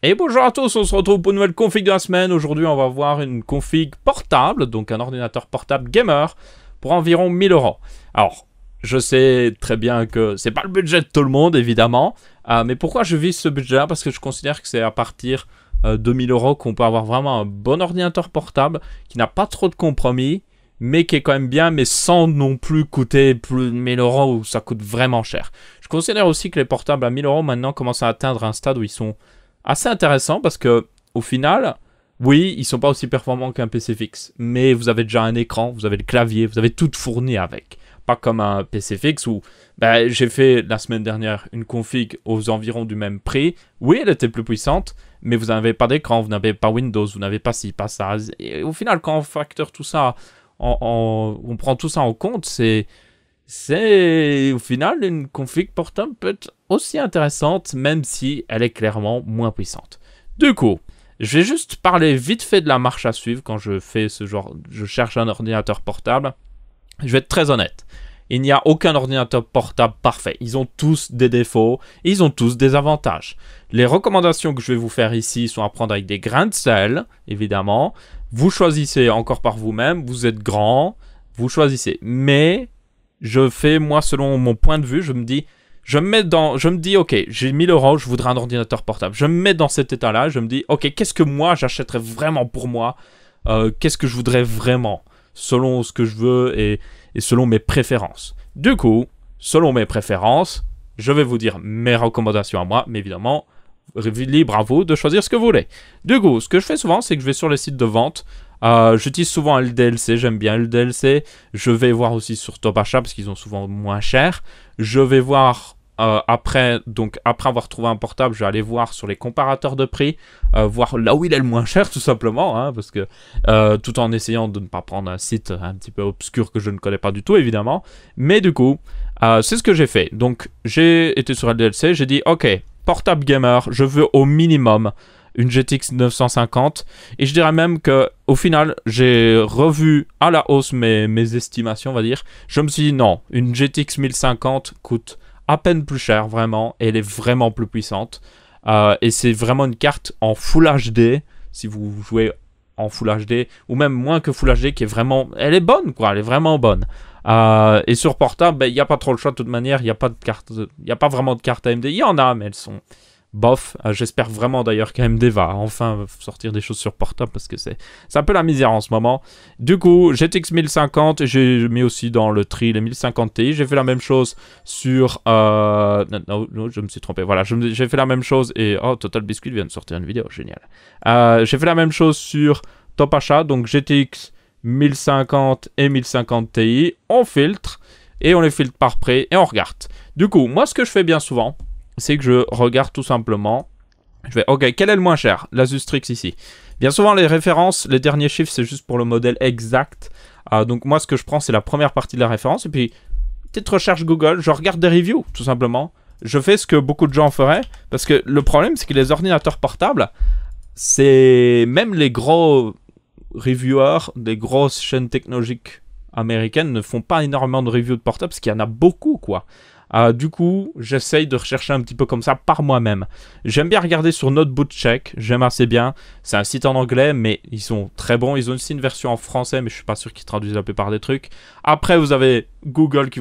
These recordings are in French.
Et bonjour à tous, on se retrouve pour une nouvelle config de la semaine. Aujourd'hui, on va voir une config portable, donc un ordinateur portable gamer, pour environ 1000 euros. Alors, je sais très bien que c'est pas le budget de tout le monde, évidemment, mais pourquoi je vise ce budget-là? Parce que je considère que c'est à partir de 1000 euros qu'on peut avoir vraiment un bon ordinateur portable, qui n'a pas trop de compromis, mais qui est quand même bien, mais sans non plus coûter plus de 1000 euros où ça coûte vraiment cher. Je considère aussi que les portables à 1000 euros maintenant commencent à atteindre un stade où ils sont assez intéressant parce que au final, oui, ils sont pas aussi performants qu'un PC fixe, mais vous avez déjà un écran, vous avez le clavier, vous avez tout fourni avec. Pas comme un PC fixe où j'ai fait la semaine dernière une config aux environs du même prix. Oui, elle était plus puissante, mais vous n'avez pas d'écran, vous n'avez pas Windows, vous n'avez pas ci, pas ça. Et au final, quand on facteur tout ça, on prend tout ça en compte, c'est au final une config portable peut être aussi intéressante, même si elle est clairement moins puissante. Du coup, je vais juste parler vite fait de la marche à suivre quand je fais ce genre, je cherche un ordinateur portable. Je vais être très honnête. Il n'y a aucun ordinateur portable parfait. Ils ont tous des défauts, ils ont tous des avantages. Les recommandations que je vais vous faire ici sont à prendre avec des grains de sel, évidemment. Vous choisissez encore par vous-même, vous êtes grand, vous choisissez. Mais je fais, moi, selon mon point de vue, je me dis, ok, j'ai 1000 euros, je voudrais un ordinateur portable. Je me mets dans cet état-là, je me dis, ok, qu'est-ce que moi, j'achèterais vraiment pour moi? Qu'est-ce que je voudrais vraiment, selon ce que je veux et selon mes préférences. Du coup, selon mes préférences, je vais vous dire mes recommandations à moi, mais évidemment, libre à vous de choisir ce que vous voulez. Du coup, ce que je fais souvent, c'est que je vais sur les sites de vente. J'utilise souvent LDLC, j'aime bien LDLC. Je vais voir aussi sur Top Achat parce qu'ils ont souvent moins cher. Je vais voir après avoir trouvé un portable, je vais aller voir sur les comparateurs de prix, voir là où il est le moins cher tout simplement, hein, parce que tout en essayant de ne pas prendre un site un petit peu obscur que je ne connais pas du tout évidemment. Mais du coup, c'est ce que j'ai fait. Donc j'ai été sur LDLC, j'ai dit ok, portable gamer, je veux au minimum une GTX 950 et je dirais même que au final j'ai revu à la hausse mes estimations, on va dire. Je me suis dit non, une GTX 1050 coûte à peine plus cher vraiment et elle est vraiment plus puissante et c'est vraiment une carte en Full HD si vous jouez en Full HD ou même moins que Full HD qui est vraiment, elle est bonne quoi, elle est vraiment bonne. Et sur portable, il n'y a pas trop le choix de toute manière, il n'y a pas de carte, il n'y a pas vraiment de carte AMD, il y en a mais elles sont bof. J'espère vraiment d'ailleurs qu'AMD va enfin sortir des choses sur portable parce que c'est un peu la misère en ce moment. Du coup, GTX 1050, j'ai mis aussi dans le tri les 1050 Ti. J'ai fait la même chose sur... Non, je me suis trompé. Voilà, j'ai fait la même chose et... Oh, Total Biscuit vient de sortir une vidéo, génial. J'ai fait la même chose sur Top Achat, donc GTX 1050 et 1050 Ti. On filtre et on les filtre par prix et on regarde. Du coup, moi ce que je fais bien souvent, c'est que je regarde tout simplement, je vais, ok, quel est le moins cher? L'Asus Strix ici. Bien souvent, les références, les derniers chiffres, c'est juste pour le modèle exact. Donc moi, ce que je prends, c'est la première partie de la référence. Et puis, petite recherche Google, je regarde des reviews, tout simplement. Je fais ce que beaucoup de gens feraient. Parce que le problème, c'est que les ordinateurs portables, c'est même les gros reviewers, des grosses chaînes technologiques américaines ne font pas énormément de reviews de portables, parce qu'il y en a beaucoup, quoi. Du coup, j'essaye de rechercher un petit peu comme ça par moi-même. J'aime bien regarder sur Notebookcheck, j'aime assez bien. C'est un site en anglais, mais ils sont très bons. Ils ont aussi une version en français, mais je suis pas sûr qu'ils traduisent la plupart des trucs. Après, vous avez Google qui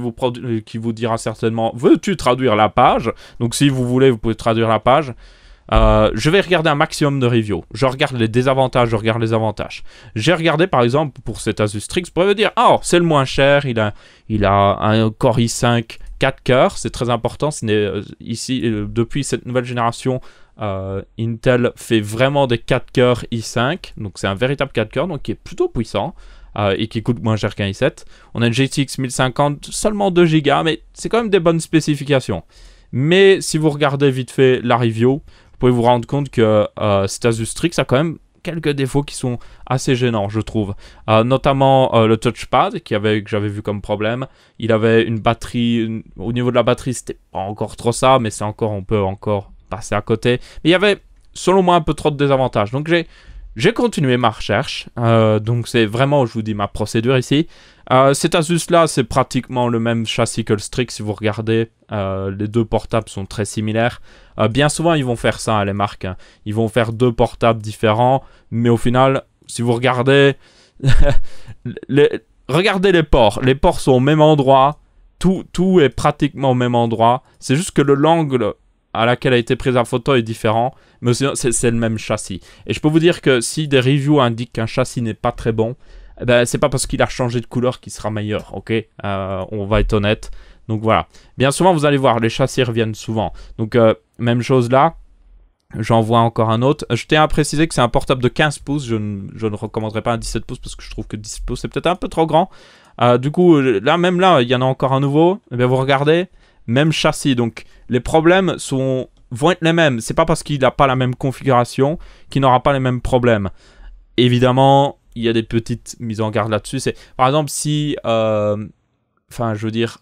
vous dira certainement « Veux-tu traduire la page ?» Donc si vous voulez, vous pouvez traduire la page. Je vais regarder un maximum de reviews. Je regarde les désavantages, je regarde les avantages. J'ai regardé par exemple pour cet Asus Strix, vous pouvez me dire « Oh, c'est le moins cher, il a un Core i5 4 cœurs, c'est très important. Ici, depuis cette nouvelle génération, Intel fait vraiment des 4 cœurs i5. Donc c'est un véritable 4 cœurs, donc qui est plutôt puissant et qui coûte moins cher qu'un i7. On a une GTX 1050, seulement 2 Go, mais c'est quand même des bonnes spécifications. Mais si vous regardez vite fait la review, vous pouvez vous rendre compte que cet Asus Strix a quand même quelques défauts qui sont assez gênants, je trouve. Notamment le touchpad que j'avais vu comme problème. Il avait une batterie... Au niveau de la batterie, c'était pas encore trop ça, mais on peut encore passer à côté. Mais il y avait, selon moi, un peu trop de désavantages. Donc J'ai continué ma recherche, donc c'est vraiment, je vous dis, ma procédure ici. Cet Asus-là, c'est pratiquement le même châssis que le Strix, si vous regardez. Les deux portables sont très similaires. Bien souvent, ils vont faire ça, les marques. Hein. Ils vont faire deux portables différents, mais au final, si vous regardez... regardez les ports. Les ports sont au même endroit. Tout est pratiquement au même endroit. C'est juste que l'angle à laquelle a été prise la photo est différent, mais c'est le même châssis. Et je peux vous dire que si des reviews indiquent qu'un châssis n'est pas très bon, eh ben, c'est pas parce qu'il a changé de couleur qu'il sera meilleur, ok? On va être honnête. Donc voilà. Bien souvent, vous allez voir, les châssis reviennent souvent. Donc, même chose là. J'en vois encore un autre. Je tiens à préciser que c'est un portable de 15 pouces. Je ne recommanderais pas un 17 pouces parce que je trouve que 17 pouces, c'est peut-être un peu trop grand. Du coup, même là, il y en a encore un nouveau. Eh bien, vous regardez, même châssis. Donc, les problèmes vont être les mêmes. C'est pas parce qu'il n'a pas la même configuration qu'il n'aura pas les mêmes problèmes. Évidemment, il y a des petites mises en garde là-dessus. Par exemple, si... Enfin, je veux dire...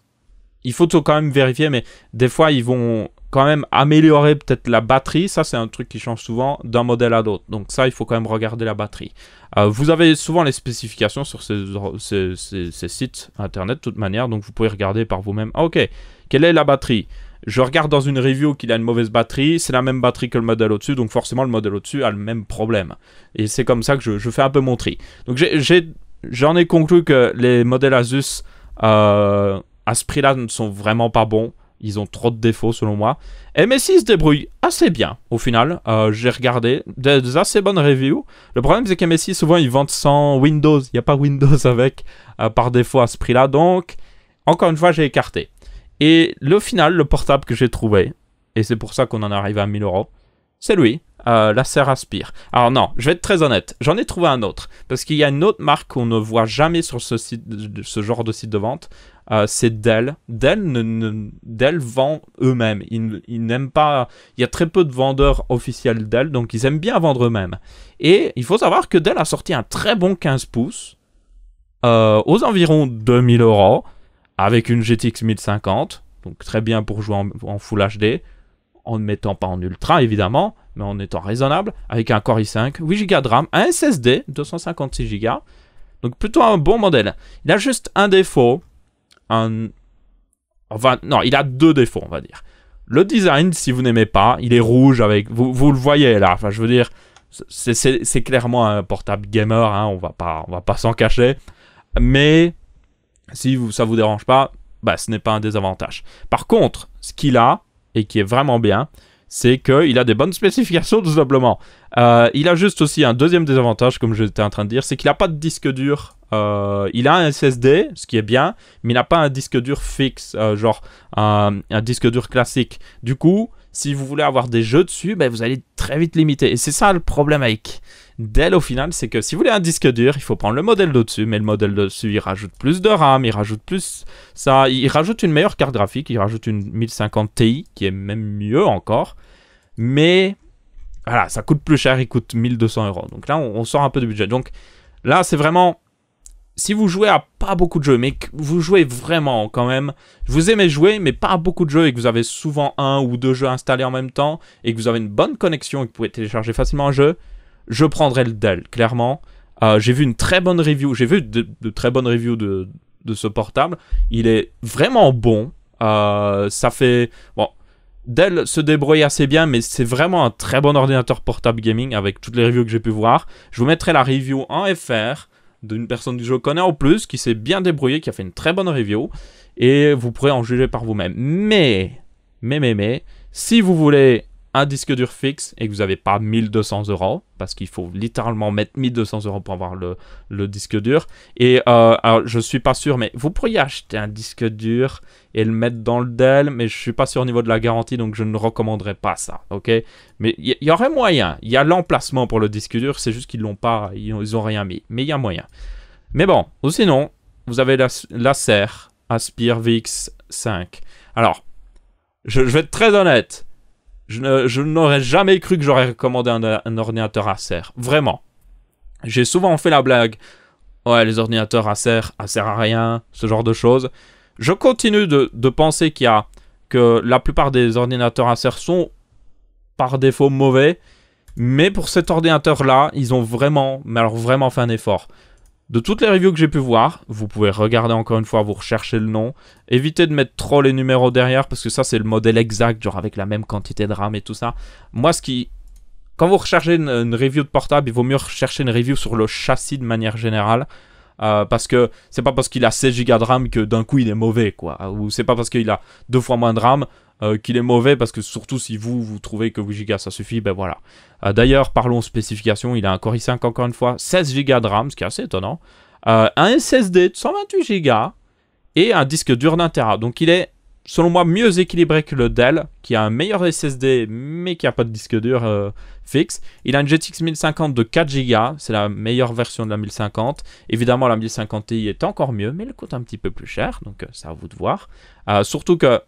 Il faut quand même vérifier, mais des fois, ils vont quand même améliorer peut-être la batterie. Ça, c'est un truc qui change souvent d'un modèle à l'autre. Donc ça, il faut quand même regarder la batterie. Vous avez souvent les spécifications sur ces sites internet de toute manière. Donc vous pouvez regarder par vous-même. Ah, ok, quelle est la batterie? Je regarde dans une review qu'il a une mauvaise batterie. C'est la même batterie que le modèle au-dessus. Donc forcément, le modèle au-dessus a le même problème. Et c'est comme ça que je fais un peu mon tri. Donc j'en ai conclu que les modèles Asus... à ce prix-là, ne sont vraiment pas bons. Ils ont trop de défauts, selon moi. MSI se débrouille assez bien, au final. J'ai regardé des assez bonnes reviews. Le problème, c'est qu'MSI, souvent, ils vendent sans Windows. Il n'y a pas Windows avec, par défaut, à ce prix-là. Donc, encore une fois, j'ai écarté. Et le final, le portable que j'ai trouvé, et c'est pour ça qu'on en arrive à 1000 €, c'est lui. L'Acer Aspire. Alors non, je vais être très honnête, j'en ai trouvé un autre. Parce qu'il y a une autre marque qu'on ne voit jamais sur ce genre de site de vente. C'est Dell. Dell vend eux-mêmes. Ils n'aiment pas... Il y a très peu de vendeurs officiels Dell, donc ils aiment bien vendre eux-mêmes. Et il faut savoir que Dell a sorti un très bon 15 pouces aux environs 2000 €, avec une GTX 1050, donc très bien pour jouer en Full HD, en ne mettant pas en ultra évidemment, mais en étant raisonnable, avec un Core i5, 8 Go de RAM, un SSD, 256 Go, donc plutôt un bon modèle. Il a juste un défaut, enfin non, il a deux défauts on va dire. Le design, si vous n'aimez pas, il est rouge avec, vous le voyez là, enfin je veux dire, c'est clairement un portable gamer, hein, on va pas s'en cacher, mais si ça vous dérange pas, bah ce n'est pas un désavantage. Par contre, ce qu'il a, et qui est vraiment bien, c'est qu'il a des bonnes spécifications tout simplement. Il a juste aussi un deuxième désavantage, comme j'étais en train de dire, c'est qu'il n'a pas de disque dur. Il a un SSD, ce qui est bien, mais il n'a pas un disque dur fixe, genre un disque dur classique. Du coup, si vous voulez avoir des jeux dessus, ben, vous allez très vite limiter. Et c'est ça le problème avec Dell au final, c'est que si vous voulez un disque dur, il faut prendre le modèle d'au-dessus, mais le modèle d'au-dessus, il rajoute plus de RAM, il rajoute plus ça, il rajoute une meilleure carte graphique, il rajoute une 1050 Ti, qui est même mieux encore, mais voilà, ça coûte plus cher, il coûte 1200 €. Donc là, on sort un peu de budget. Donc là, c'est vraiment, si vous jouez à pas beaucoup de jeux, mais que vous jouez vraiment quand même, vous aimez jouer, mais pas à beaucoup de jeux, et que vous avez souvent un ou deux jeux installés en même temps, et que vous avez une bonne connexion et que vous pouvez télécharger facilement un jeu, je prendrais le Dell, clairement. J'ai vu une très bonne review, j'ai vu de très bonnes reviews de ce portable. Il est vraiment bon. Ça fait... Bon, Dell se débrouille assez bien, mais c'est vraiment un très bon ordinateur portable gaming avec toutes les reviews que j'ai pu voir. Je vous mettrai la review en FR d'une personne que je connais en plus, qui s'est bien débrouillée, qui a fait une très bonne review. Et vous pourrez en juger par vous-même. Mais, si vous voulez un disque dur fixe et que vous n'avez pas 1200 €, parce qu'il faut littéralement mettre 1200 € pour avoir le disque dur. Et alors je suis pas sûr, mais vous pourriez acheter un disque dur et le mettre dans le Dell, mais je suis pas sûr au niveau de la garantie, donc je ne recommanderais pas ça, ok? Mais il y aurait moyen, il y a l'emplacement pour le disque dur, c'est juste qu'ils l'ont pas, ils ont rien mis, mais il y a moyen. Mais bon, ou sinon, vous avez l'Acer Aspire VX5. Alors, je vais être très honnête. Je n'aurais jamais cru que j'aurais recommandé un ordinateur Acer. Vraiment. J'ai souvent fait la blague. Ouais, les ordinateurs Acer, ça sert à rien, ce genre de choses. Je continue de penser que la plupart des ordinateurs Acer sont par défaut mauvais. Mais pour cet ordinateur-là, ils ont vraiment, mais alors vraiment fait un effort. De toutes les reviews que j'ai pu voir, vous pouvez regarder encore une fois, vous recherchez le nom. Évitez de mettre trop les numéros derrière, parce que ça, c'est le modèle exact, genre avec la même quantité de RAM et tout ça. Moi, quand vous recherchez une review de portable, il vaut mieux rechercher une review sur le châssis de manière générale. Parce que c'est pas parce qu'il a 16 Go de RAM que d'un coup il est mauvais, quoi. Ou c'est pas parce qu'il a 2 fois moins de RAM qu'il est mauvais, parce que surtout si vous trouvez que 8 Go ça suffit, ben voilà. D'ailleurs, parlons spécifications, il a un Core i5 encore une fois, 16 Go de RAM, ce qui est assez étonnant. Un SSD de 128 Go et un disque dur d'1 Tera. Donc il est, selon moi, mieux équilibré que le Dell, qui a un meilleur SSD, mais qui n'a pas de disque dur fixe. Il a une GTX 1050 de 4 Go, c'est la meilleure version de la 1050. Évidemment, la 1050 Ti est encore mieux, mais elle coûte un petit peu plus cher, donc c'est à vous de voir. Surtout que,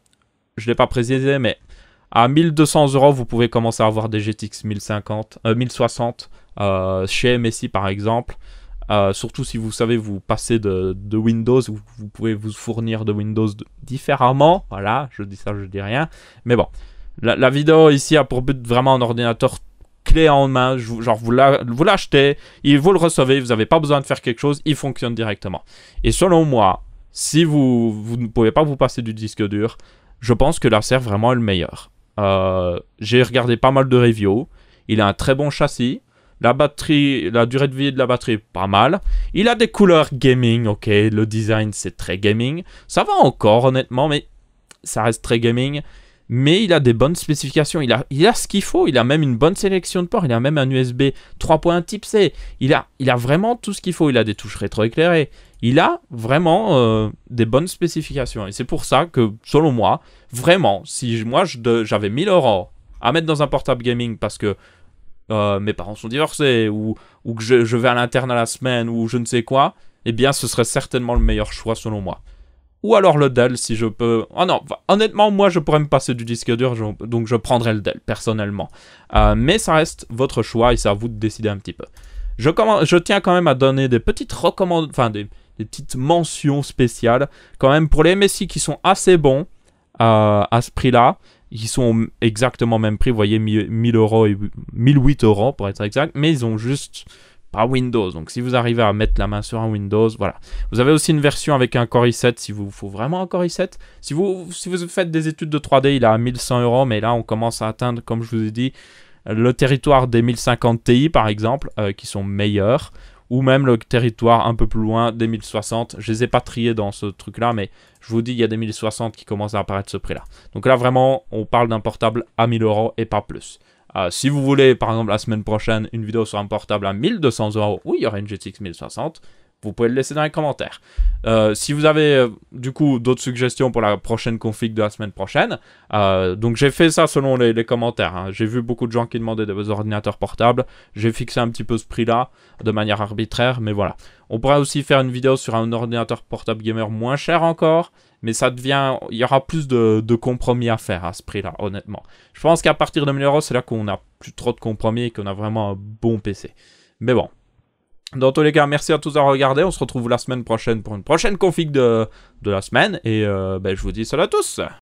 je ne l'ai pas précisé, mais à 1200 €, vous pouvez commencer à avoir des GTX 1060 chez MSI par exemple. Surtout si vous savez vous passer de Windows, vous pouvez vous fournir de Windows différemment. Voilà, je dis ça, je dis rien. Mais bon, la vidéo ici a pour but vraiment un ordinateur clé en main. Genre vous l'achetez, vous le recevez, vous n'avez pas besoin de faire quelque chose, il fonctionne directement. Et selon moi, si vous ne pouvez pas vous passer du disque dur, je pense que l'Acer vraiment est le meilleur. J'ai regardé pas mal de reviews. Il a un très bon châssis. La batterie, la durée de vie de la batterie, pas mal. Il a des couleurs gaming, ok. Le design, c'est très gaming. Ça va encore, honnêtement, mais ça reste très gaming. Mais il a des bonnes spécifications. Il a ce qu'il faut. Il a même une bonne sélection de ports. Il a même un USB 3.1 type C. Il a vraiment tout ce qu'il faut. Il a des touches rétroéclairées. Il a vraiment des bonnes spécifications. Et c'est pour ça que, selon moi, vraiment, si moi j'avais 1000 € à mettre dans un portable gaming parce que mes parents sont divorcés ou que je vais à l'interne à la semaine ou je ne sais quoi, eh bien ce serait certainement le meilleur choix selon moi. Ou alors le Dell si je peux... Oh non, honnêtement moi je pourrais me passer du disque dur, donc je prendrais le Dell personnellement. Mais ça reste votre choix et c'est à vous de décider un petit peu. Je tiens quand même à donner des petites recommandations, enfin des petites mentions spéciales quand même pour les MSI qui sont assez bons à ce prix-là. Ils sont exactement même prix, vous voyez, 1000 € et 1008 € pour être exact, mais ils ont juste pas Windows. Donc si vous arrivez à mettre la main sur un Windows, voilà. Vous avez aussi une version avec un Core i7 si vous faut vraiment un Core i7. Si vous faites des études de 3D, il est à 1100 €, mais là on commence à atteindre, comme je vous ai dit, le territoire des 1050 Ti par exemple, qui sont meilleurs. Ou même le territoire un peu plus loin des 1060. Je les ai pas triés dans ce truc-là, mais je vous dis, il y a des 1060 qui commencent à apparaître ce prix-là. Donc là, vraiment, on parle d'un portable à 1000 € et pas plus. Si vous voulez, par exemple, la semaine prochaine, une vidéo sur un portable à 1200 €, où il y aura une GTX 1060, vous pouvez le laisser dans les commentaires. Si vous avez, du coup, d'autres suggestions pour la prochaine config de la semaine prochaine, donc j'ai fait ça selon les commentaires. Hein. J'ai vu beaucoup de gens qui demandaient des ordinateurs portables. J'ai fixé un petit peu ce prix-là, de manière arbitraire, mais voilà. On pourrait aussi faire une vidéo sur un ordinateur portable gamer moins cher encore, mais ça devient... Il y aura plus de compromis à faire à ce prix-là, honnêtement. Je pense qu'à partir de 1000 €, c'est là qu'on n'a plus trop de compromis et qu'on a vraiment un bon PC. Mais bon. Dans tous les cas, merci à tous d'avoir regardé. On se retrouve la semaine prochaine pour une prochaine config de la semaine. Et je vous dis salut à tous.